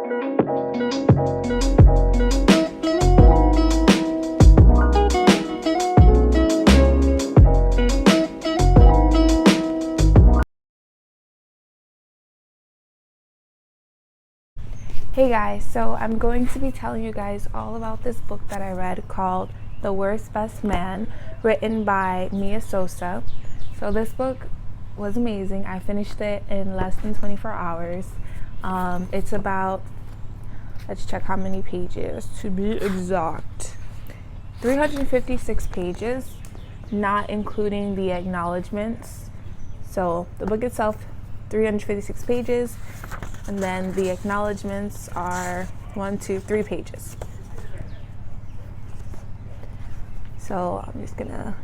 Hey guys, so I'm going to be telling you guys all about this book that I read called The Worst Best Man, written by Mia Sosa. So this book was amazing. I finished it in less than 24 hours. It's about, let's check how many pages to be exact. 356 pages, not including the acknowledgments. So the book itself, 356 pages, and then the acknowledgments are 1, 2, 3 pages. So I'm just gonna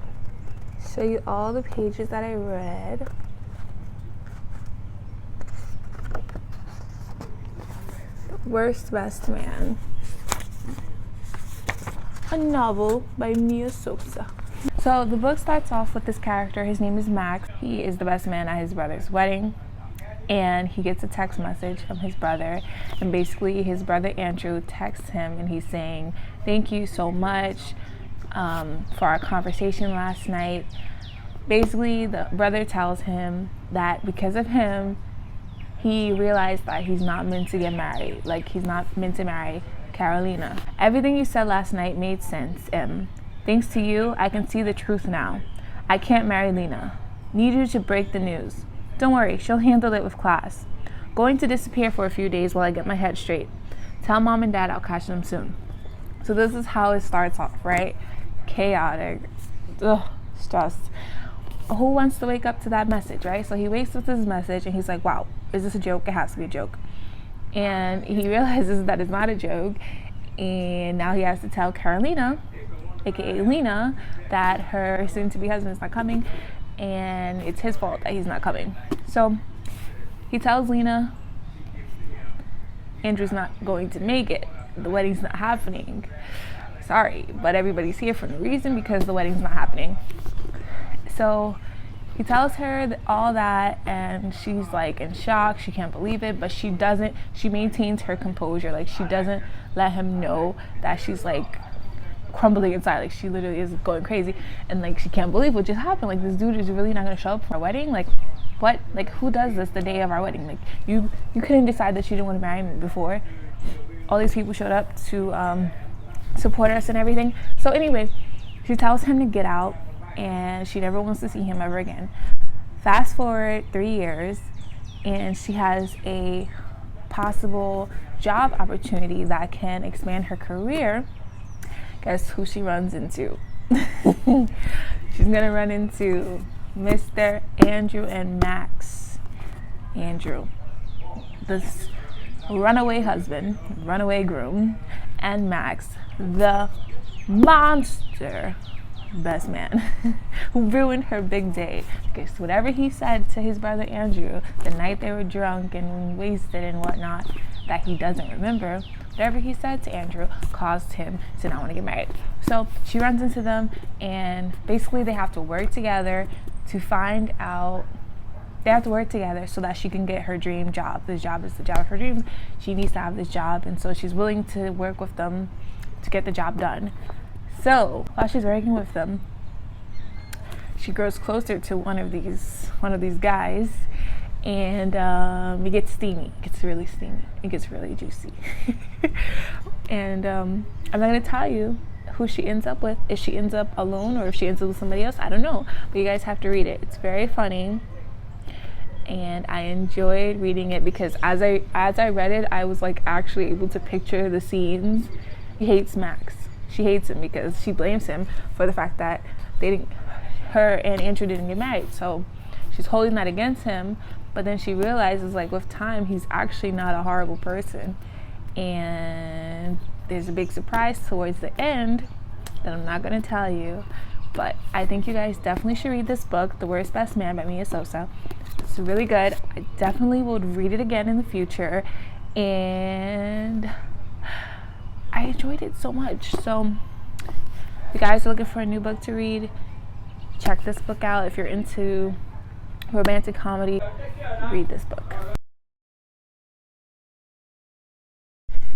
show you all the pages that I read. The Worst Best Man, a novel by Mia Sosa. So the book starts off with this character. His name is Max. He is the best man at his brother's wedding, and he gets a text message from his brother, and basically his brother Andrew texts him and he's saying, thank you so much for our conversation last night. Basically the brother tells him that because of him he realized that he's not meant to get married, like he's not meant to marry Carolina. Everything you said last night made sense. Thanks to you, I can see the truth now. I can't marry Lena. Need you to break the news. Don't worry, she'll handle it with class. Going to disappear for a few days while I get my head straight. Tell mom and dad I'll catch them soon. So this is how it starts off, right? Chaotic. Ugh, stressed. Who wants to wake up to that message, right? So he wakes up to this message and he's like, wow, is this a joke? It has to be a joke. And he realizes that it's not a joke. And now he has to tell Carolina, aka Lena, that her soon-to-be husband is not coming, and it's his fault that he's not coming. So he tells Lena Andrew's not going to make it. The wedding's not happening. Sorry, but everybody's here for no reason because the wedding's not happening. So he tells her all that, and she's like in shock. She can't believe it, but she maintains her composure. Like she doesn't let him know that she's like crumbling inside. Like she literally is going crazy, and like she can't believe what just happened. Like this dude is really not gonna show up for our wedding. Like what? Like who does this the day of our wedding? Like you couldn't decide that you didn't want to marry me before all these people showed up to support us and everything. So anyway, she tells him to get out, and she never wants to see him ever again. Fast forward 3 years, and she has a possible job opportunity that can expand her career. Guess who she runs into? She's gonna run into Mr. Andrew and Max. Andrew, this runaway husband, runaway groom, and Max, the monster best man who ruined her big day. Because whatever he said to his brother Andrew the night they were drunk and wasted and whatnot that he doesn't remember, whatever he said to Andrew caused him to not want to get married. So she runs into them, and basically they have to work together to find out. They have to work together so that she can get her dream job. This job is the job of her dreams. She needs to have this job, and so she's willing to work with them to get the job done. So while she's working with them, she grows closer to one of these guys, and it gets steamy. It gets really steamy. It gets really juicy. And I'm not gonna tell you who she ends up with. If she ends up alone or if she ends up with somebody else, I don't know. But you guys have to read it. It's very funny, and I enjoyed reading it because as I read it, I was like actually able to picture the scenes. She hates Max. She hates him because she blames him for the fact that her and Andrew didn't get married. So she's holding that against him, but then she realizes like with time he's actually not a horrible person. And there's a big surprise towards the end that I'm not going to tell you, but I think you guys definitely should read this book, The Worst Best Man by Mia Sosa. It's really good. I definitely would read it again in the future, and I enjoyed it so much. So if you guys are looking for a new book to read, check this book out. If you're into romantic comedy, read this book.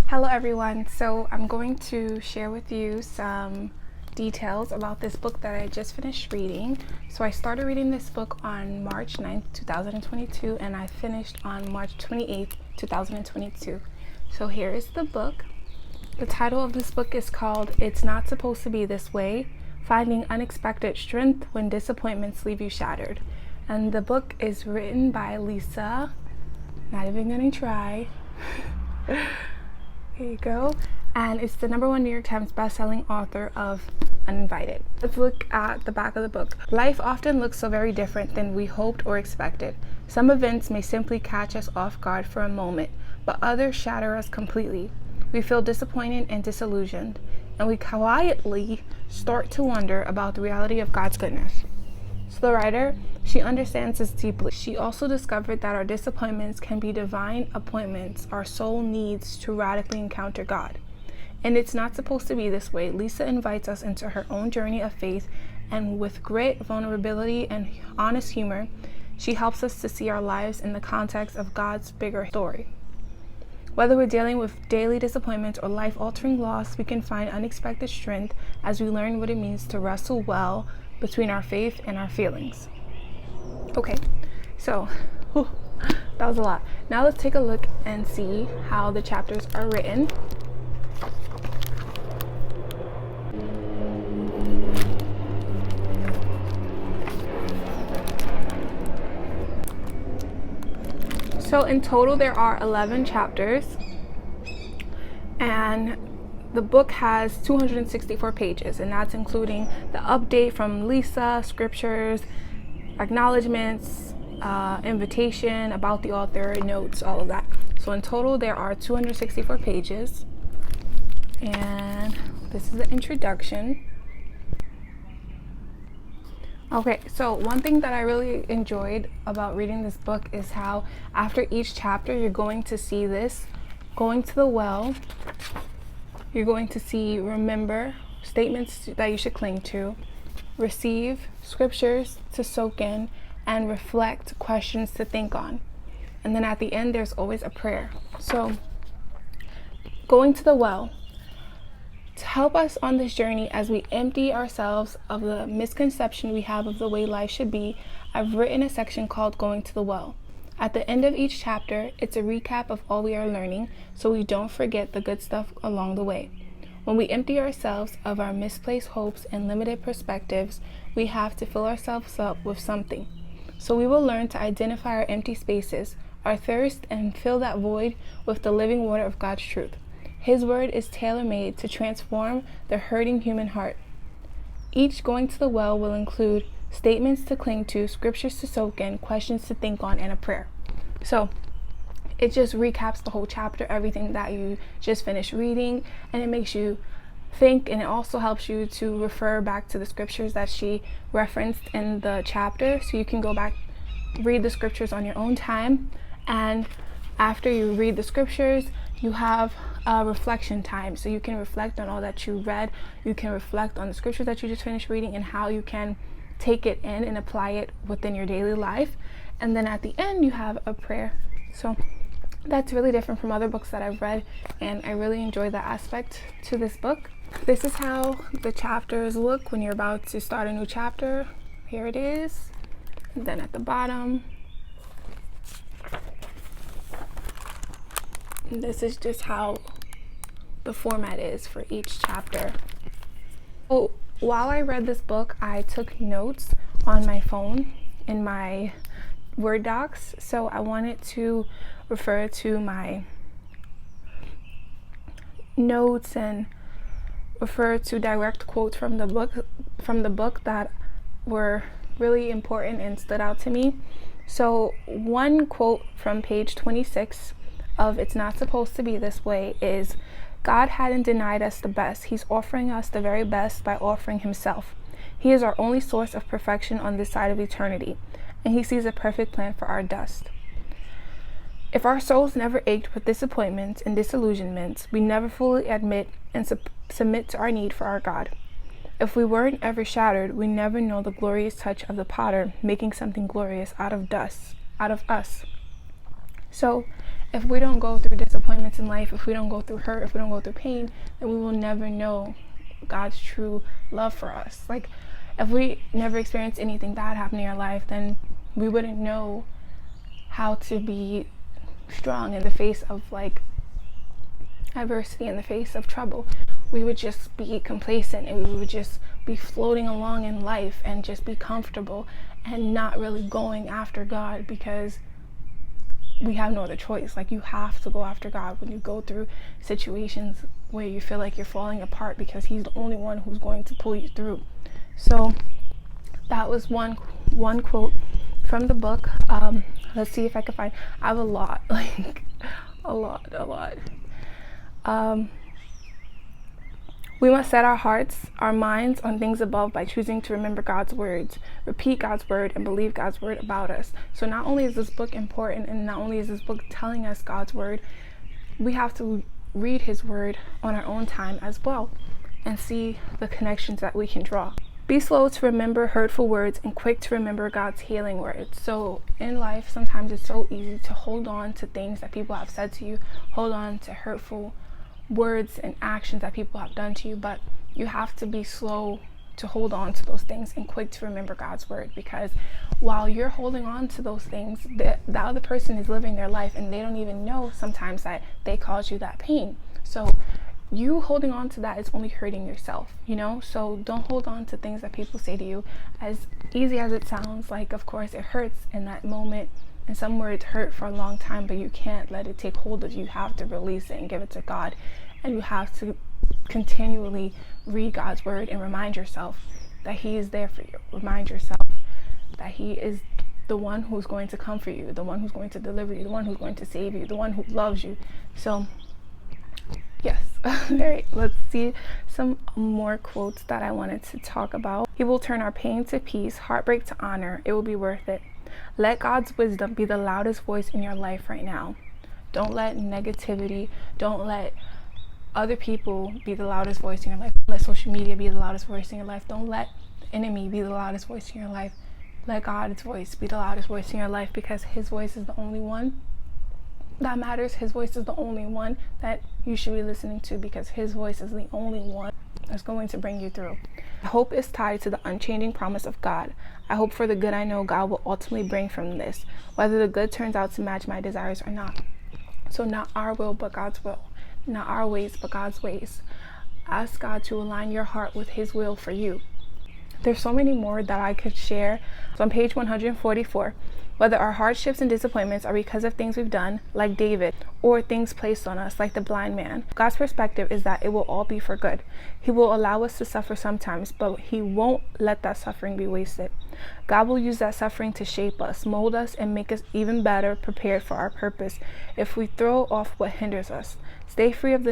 Hello everyone. So I'm going to share with you some details about this book that I just finished reading. So I started reading this book on March 9th, 2022, and I finished on March 28th, 2022. So here is the book. The title of this book is called It's Not Supposed to Be This Way: Finding Unexpected Strength When Disappointments Leave You Shattered. And the book is written by Lisa. Not even gonna try. Here you go. And it's the #1 New York Times bestselling author of Uninvited. Let's look at the back of the book. Life often looks so very different than we hoped or expected. Some events may simply catch us off guard for a moment, but others shatter us completely. We feel disappointed and disillusioned, and we quietly start to wonder about the reality of God's goodness. So the writer, she understands this deeply. She also discovered that our disappointments can be divine appointments our soul needs to radically encounter God. And it's not supposed to be this way. Lisa invites us into her own journey of faith, and with great vulnerability and honest humor, she helps us to see our lives in the context of God's bigger story. Whether we're dealing with daily disappointments or life-altering loss, we can find unexpected strength as we learn what it means to wrestle well between our faith and our feelings. Okay, so that was a lot. Now let's take a look and see how the chapters are written. So in total there are 11 chapters, and the book has 264 pages, and that's including the update from Lisa, scriptures, acknowledgements, invitation, about the author, notes, all of that. So in total there are 264 pages, and this is the introduction. Okay, so one thing that I really enjoyed about reading this book is how after each chapter you're going to see this: going to the well, you're going to see remember, statements that you should cling to, receive, scriptures to soak in, and reflect, questions to think on. And then at the end there's always a prayer. So going to the well, to help us on this journey as we empty ourselves of the misconception we have of the way life should be, I've written a section called Going to the Well. At the end of each chapter, it's a recap of all we are learning, so we don't forget the good stuff along the way. When we empty ourselves of our misplaced hopes and limited perspectives, we have to fill ourselves up with something. So we will learn to identify our empty spaces, our thirst, and fill that void with the living water of God's truth. His word is tailor-made to transform the hurting human heart. Each going to the well will include statements to cling to, scriptures to soak in, questions to think on, and a prayer. So it just recaps the whole chapter, everything that you just finished reading, and it makes you think, and it also helps you to refer back to the scriptures that she referenced in the chapter, so you can go back, read the scriptures on your own time, and after you read the scriptures, you have a reflection time, so you can reflect on all that you read. You can reflect on the scriptures that you just finished reading and how you can take it in and apply it within your daily life. And then at the end you have a prayer. So that's really different from other books that I've read, and I really enjoy that aspect to this book. This is how the chapters look when you're about to start a new chapter. Here it is. And then at the bottom, this is just how the format is for each chapter. So while I read this book, I took notes on my phone in my Word docs. So I wanted to refer to my notes and refer to direct quotes from the book that were really important and stood out to me. So one quote from page 26 of It's Not Supposed to Be This Way is, God hadn't denied us the best. He's offering us the very best by offering himself. He is our only source of perfection on this side of eternity, and he sees a perfect plan for our dust. If our souls never ached with disappointments and disillusionments, we never fully admit and submit to our need for our God. If we weren't ever shattered, we never know the glorious touch of the potter making something glorious out of dust, out of us. So if we don't go through disappointments in life, if we don't go through hurt, if we don't go through pain, then we will never know God's true love for us. Like, if we never experience anything bad happening in our life, then we wouldn't know how to be strong in the face of like adversity, in the face of trouble. We would just be complacent, and we would just be floating along in life and just be comfortable and not really going after God, because we have no other choice. Like, you have to go after God when you go through situations where you feel like you're falling apart, because he's the only one who's going to pull you through. So that was one quote from the book. Let's see if I can find, I have a lot, like a lot. We must set our hearts, our minds on things above by choosing to remember God's words, repeat God's word, and believe God's word about us. So not only is this book important, and not only is this book telling us God's word, we have to read his word on our own time as well and see the connections that we can draw. Be slow to remember hurtful words and quick to remember God's healing words. So in life, sometimes it's so easy to hold on to things that people have said to you, hold on to hurtful words and actions that people have done to you, but you have to be slow to hold on to those things and quick to remember God's word, because while you're holding on to those things, the other person is living their life, and they don't even know sometimes that they caused you that pain. So you holding on to that is only hurting yourself, you know? So don't hold on to things that people say to you. As easy as it sounds, like, of course it hurts in that moment, and some words hurt for a long time, but you can't let it take hold of you. You have to release it and give it to God, and you have to continually read God's word and remind yourself that he is there for you. Remind yourself that he is the one who's going to come for you, the one who's going to deliver you, the one who's going to save you, the one who loves you. So yes. All right, let's see some more quotes that I wanted to talk about. He will turn our pain to peace, heartbreak to honor. It will be worth it. Let God's wisdom be the loudest voice in your life right now. Don't let negativity, don't let other people be the loudest voice in your life. Don't let social media be the loudest voice in your life. Don't let the enemy be the loudest voice in your life. Let God's voice be the loudest voice in your life, because his voice is the only one that matters. His voice is the only one that you should be listening to, because his voice is the only one that's going to bring you through. Hope is tied to the unchanging promise of God. I hope for the good I know God will ultimately bring from this, whether the good turns out to match my desires or not. So not our will, but God's will. Not our ways, but God's ways. Ask God to align your heart with his will for you. There's so many more that I could share. So on page 144, whether our hardships and disappointments are because of things we've done, like David, or things placed on us, like the blind man, God's perspective is that it will all be for good. He will allow us to suffer sometimes, but he won't let that suffering be wasted. God will use that suffering to shape us, mold us, and make us even better prepared for our purpose if we throw off what hinders us, stay free of the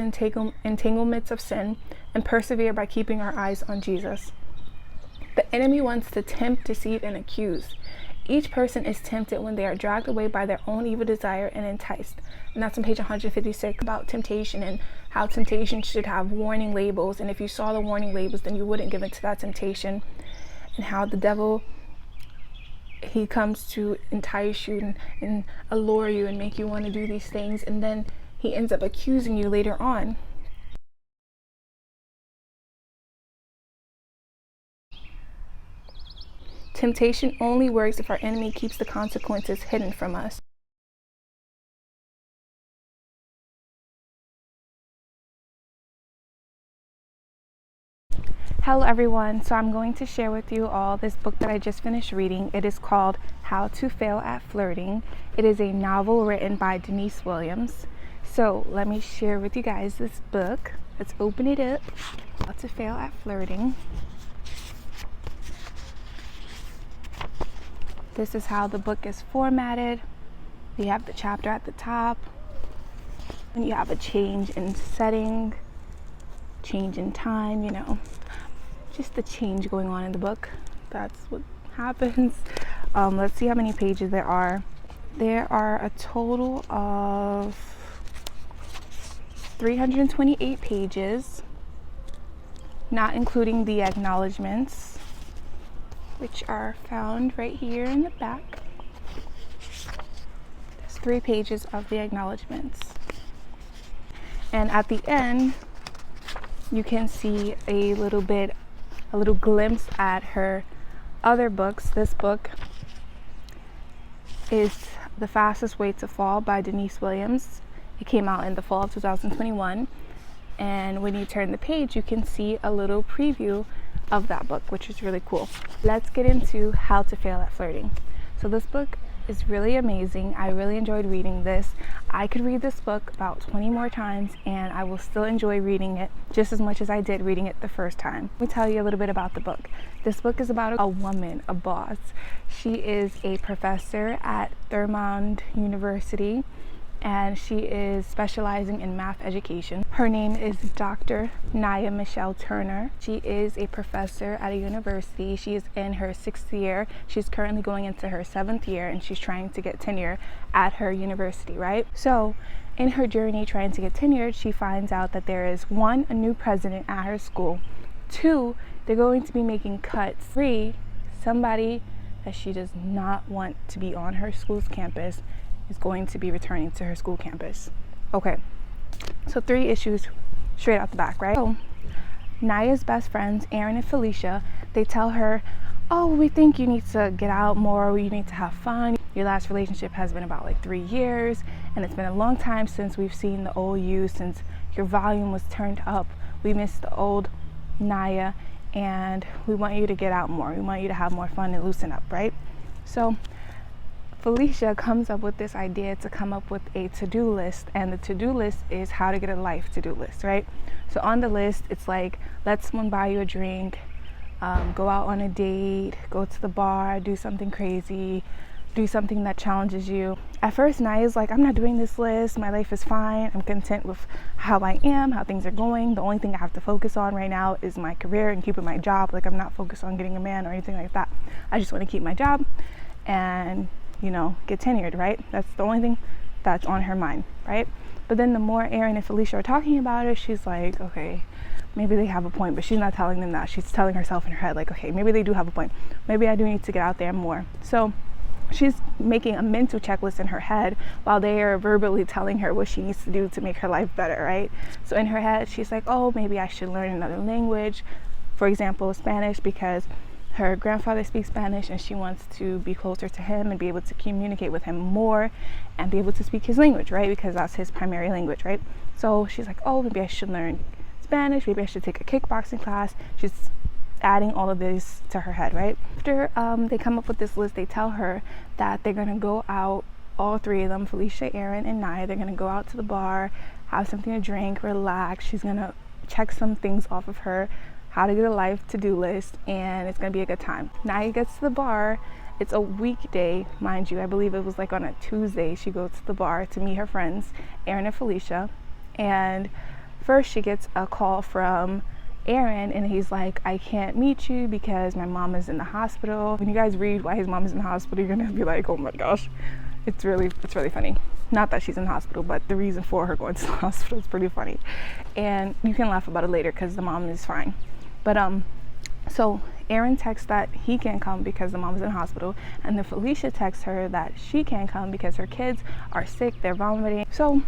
entanglements of sin, and persevere by keeping our eyes on Jesus. The enemy wants to tempt, deceive, and accuse. Each person is tempted when they are dragged away by their own evil desire and enticed. And that's on page 156 about temptation, and how temptation should have warning labels. And if you saw the warning labels, then you wouldn't give in to that temptation. And how the devil, he comes to entice you and allure you and make you want to do these things. And then he ends up accusing you later on. Temptation only works if our enemy keeps the consequences hidden from us. Hello everyone, so I'm going to share with you all this book that I just finished reading. It is called How to Fail at Flirting. It is a novel written by Denise Williams. So let me share with you guys this book. Let's open it up. How to Fail at Flirting. This is how the book is formatted. You have the chapter at the top, and you have a change in setting, change in time, you know, just the change going on in the book. That's what happens. Let's see how many pages there are. There are a total of 328 pages, not including the acknowledgments, which are found right here in the back. This 3 pages of the acknowledgments. And at the end, you can see a little glimpse at her other books. This book is The Fastest Way to Fall by Denise Williams. It came out in the fall of 2021. And when you turn the page, you can see a little preview of that book, which is really cool. Let's get into How to Fail at Flirting. So this book is really amazing. I really enjoyed reading this. I could read this book about 20 more times and I will still enjoy reading it just as much as I did reading it the first time. Let me tell you a little bit about the book. This book is about a woman, a boss. She is a professor at Thurmond University, and she is specializing in math education. Her name is Dr. Nia Michelle Turner. She is a professor at a university. She is in her 6th year. She's currently going into her 7th year, and she's trying to get tenure at her university, right? So in her journey trying to get tenured, she finds out that there is 1, a new president at her school. 2, they're going to be making cuts. 3, somebody that she does not want to be on her school's campus is going to be returning to her school campus. Okay, so 3 issues straight out the back, right? So Nia's best friends, Aaron and Felicia, they tell her, oh, we think you need to get out more, you need to have fun. Your last relationship has been about like 3 years, and it's been a long time since we've seen the old you, since your volume was turned up. We miss the old Nia, and we want you to get out more. We want you to have more fun and loosen up, right? So Felicia comes up with this idea to come up with a to-do list, and the to-do list is how to get a life to-do list, right? So on the list, it's like, let someone buy you a drink, go out on a date, go to the bar, do something crazy, do something that challenges you. At first, Nia's like, I'm not doing this list, my life is fine, I'm content with how I am, how things are going. The only thing I have to focus on right now is my career and keeping my job. Like, I'm not focused on getting a man or anything like that. I just want to keep my job and get tenured, right? That's the only thing that's on her mind, right? But then the more Aaron and Felicia are talking about it, she's like, okay, maybe they have a point, but she's not telling them that. She's telling herself in her head, like, okay, maybe they do have a point. Maybe I do need to get out there more. So she's making a mental checklist in her head while they are verbally telling her what she needs to do to make her life better, right? So in her head, she's like, oh, maybe I should learn another language, for example, Spanish, because her grandfather speaks Spanish and she wants to be closer to him and be able to communicate with him more and be able to speak his language, right? Because that's his primary language, right? So she's like, oh, maybe I should learn Spanish. Maybe I should take a kickboxing class. She's adding all of this to her head, right? After they come up with this list, they tell her that they're going to go out, all 3 of them, Felicia, Aaron, and Nia. They're going to go out to the bar, have something to drink, relax. She's going to check some things off of her how to get a life to-do list, and it's gonna be a good time. Nia gets to the bar. It's a weekday, mind you. I believe it was like on a Tuesday. She goes to the bar to meet her friends, Aaron and Felicia. And first she gets a call from Aaron, and he's like, I can't meet you because my mom is in the hospital. When you guys read why his mom is in the hospital, you're gonna be like, oh my gosh. It's really funny. Not that she's in the hospital, but the reason for her going to the hospital is pretty funny. And you can laugh about it later because the mom is fine. But so Aaron texts that he can't come because the mom's in the hospital, and then Felicia texts her that she can't come because her kids are sick, they're vomiting. So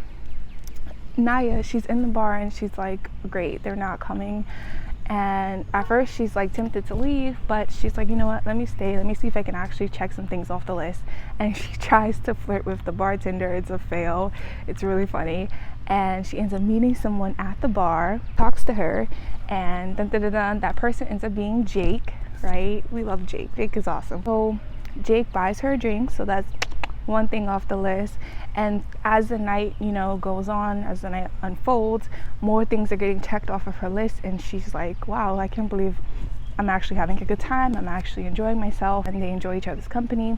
Nia, she's in the bar and she's like, great, they're not coming. And at first she's like tempted to leave, but she's like, you know what, let me stay, let me see if I can actually check some things off the list. And she tries to flirt with the bartender. It's a fail. It's really funny. And she ends up meeting someone at the bar, talks to her, and that person ends up being Jake, right? We love Jake. Jake is awesome. So Jake buys her a drink, so that's one thing off the list. And as the night, goes on, as the night unfolds, more things are getting checked off of her list, and she's like, wow, I can't believe I'm actually having a good time. I'm actually enjoying myself, and they enjoy each other's company.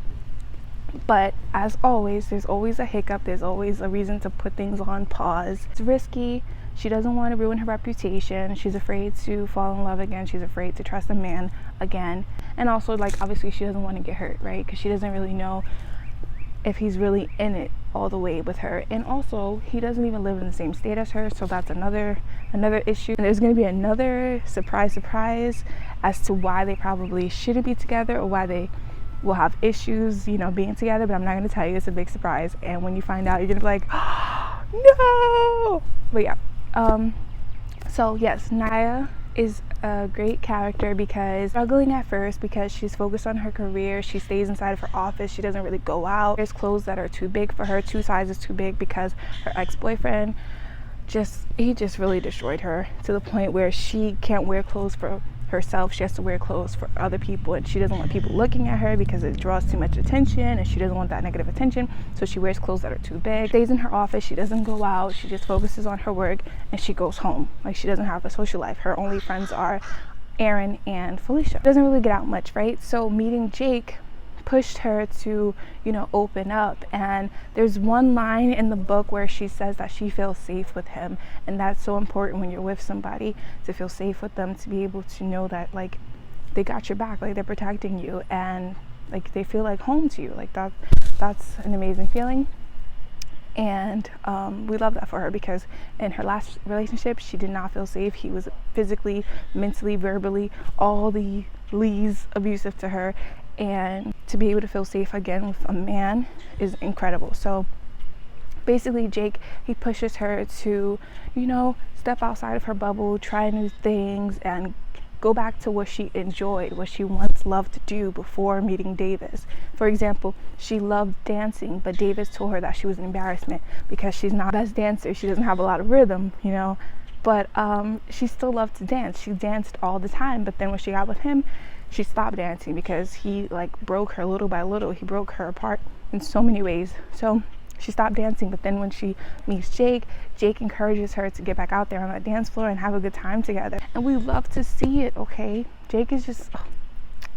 But as always, there's always a hiccup. There's always a reason to put things on pause. It's risky. She doesn't want to ruin her reputation. She's afraid to fall in love again. She's afraid to trust a man again. And also, obviously she doesn't want to get hurt, right? Because she doesn't really know if he's really in it all the way with her. And also, he doesn't even live in the same state as her, so that's another issue. And there's going to be another surprise as to why they probably shouldn't be together, or why they will have issues, you know, being together, but I'm not going to tell you. It's a big surprise. And when you find out, you're going to be like, oh, no. But yeah. So yes, Naya is a great character because struggling at first because she's focused on her career. She stays inside of her office. She doesn't really go out. There's clothes that are too big for her, 2 sizes too big, because her ex-boyfriend he just really destroyed her to the point where she can't wear clothes for herself. She has to wear clothes for other people, and she doesn't want people looking at her because it draws too much attention, and she doesn't want that negative attention. So she wears clothes that are too big, stays in her office. She doesn't go out. She just focuses on her work, and she goes home. Like, she doesn't have a social life. Her only friends are Aaron and Felicia. Doesn't really get out much, right? So meeting Jake pushed her to, you know, open up. And there's one line in the book where she says that she feels safe with him, and that's so important when you're with somebody, to feel safe with them, to be able to know that, like, they got your back, like, they're protecting you, and like they feel like home to you. Like, that's an amazing feeling. And we love that for her, because in her last relationship she did not feel safe. He was physically, mentally, verbally, all the lees abusive to her, and to be able to feel safe again with a man is incredible. So basically Jake, he pushes her to, you know, step outside of her bubble, try new things, and go back to what she enjoyed, what she once loved to do before meeting Davis. For example, she loved dancing, but Davis told her that she was an embarrassment because she's not the best dancer. She doesn't have a lot of rhythm, you know, but she still loved to dance. She danced all the time, but then when she got with him, she stopped dancing because he, like, broke her little by little. He broke her apart in so many ways. So she stopped dancing, but then when she meets Jake, Jake encourages her to get back out there on that dance floor and have a good time together. And we love to see it, okay? Jake is just,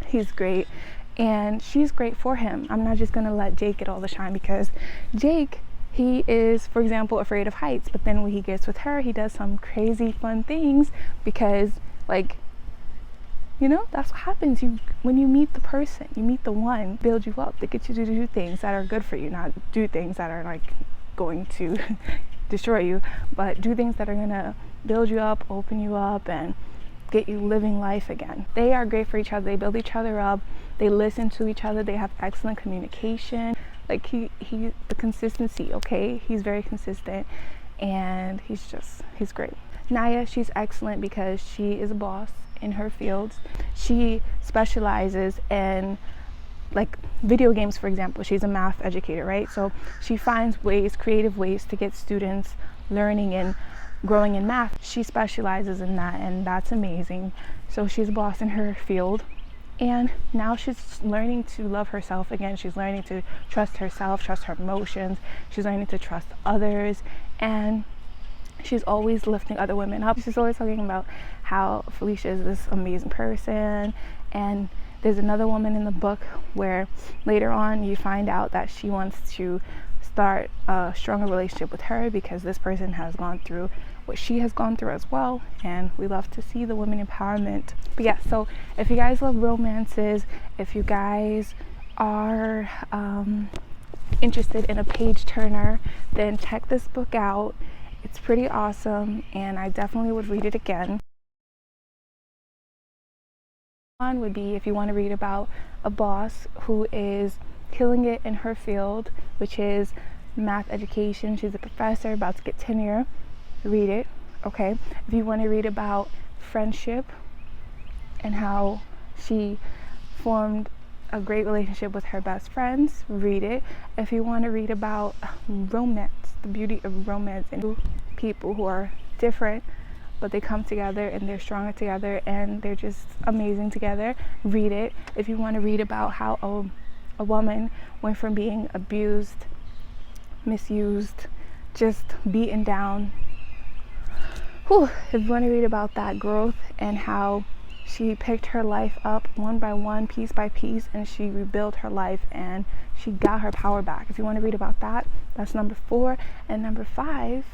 he's great. And she's great for him. I'm not just gonna let Jake get all the shine, because Jake, he is, for example, afraid of heights, but then when he gets with her, he does some crazy fun things because, like, you know, that's what happens. When you meet the person, you meet the one, build you up, to get you to do things that are good for you, not do things that are, like, going to destroy you, but do things that are gonna build you up, open you up, and get you living life again. They are great for each other. They build each other up. They listen to each other. They have excellent communication. Like, the consistency, okay? He's very consistent, and he's great. Naya, she's excellent because she is a boss in her fields. She specializes in, like, video games, for example. She's a math educator, right? So she finds creative ways to get students learning and growing in math. She specializes in that, and that's amazing. So she's a boss in her field, and now she's learning to love herself again. She's learning to trust herself, trust her emotions. She's learning to trust others, and she's always lifting other women up. She's always talking about how Felicia is this amazing person. And there's another woman in the book where later on you find out that she wants to start a stronger relationship with her because this person has gone through what she has gone through as well. And we love to see the women empowerment. But yeah, so if you guys love romances, if you guys are interested in a page turner, then check this book out. It's pretty awesome, and I definitely would read it again. One would be if you want to read about a boss who is killing it in her field, which is math education. She's a professor about to get tenure. Read it, okay? If you want to read about friendship and how she formed a great relationship with her best friends, read it. If you want to read about romance, the beauty of romance, and people who are different but they come together and they're stronger together and they're just amazing together, read it. If you want to read about how a woman went from being abused, misused, just beaten down, if you want to read about that growth and how she picked her life up one by one, piece by piece, and she rebuilt her life and she got her power back. If you want to read about that, that's number 4. And number 5,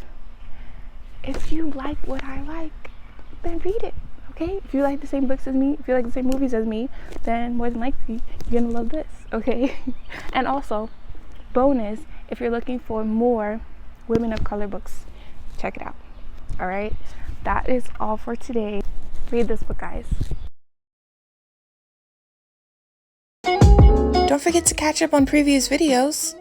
if you like what I like, then read it, okay? If you like the same books as me, if you like the same movies as me, then more than likely you're gonna love this, okay? And also, bonus, if you're looking for more women of color books, check it out. All right, that is all for today. Read this book, guys. Don't forget to catch up on previous videos.